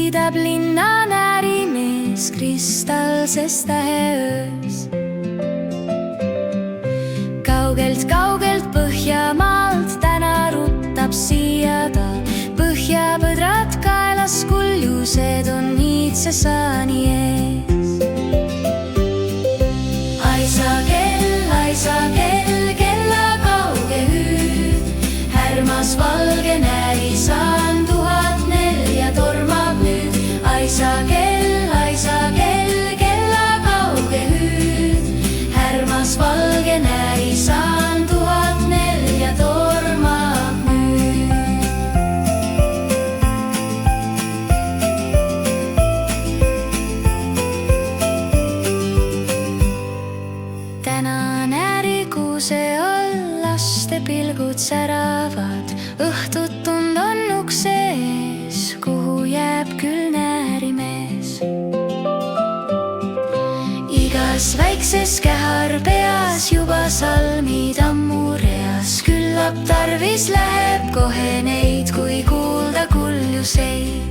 sõidab linna näärimees kristalses täheöös. Kaugelt Põhjamaalt täna ruttab siia ta. Põhjapõdrad kaelas, kuljused on iidse saani ees. Aisa kell, kella kauge hüüd, härmas valge närisaan 1004 tormab nüüd. Aisa kell, kella kauge hüüd, härmas valge närisaan 1004 tormab nüüd. Täna näärikuuse all laste pilgud säravad, õhtutund on ukse ees, kuhu jääb küll näärimees. Igas väikses käharpeas juba salmid ammu reas, küllap tarvis läheb kohe neid, kui kuulda kuljuseid.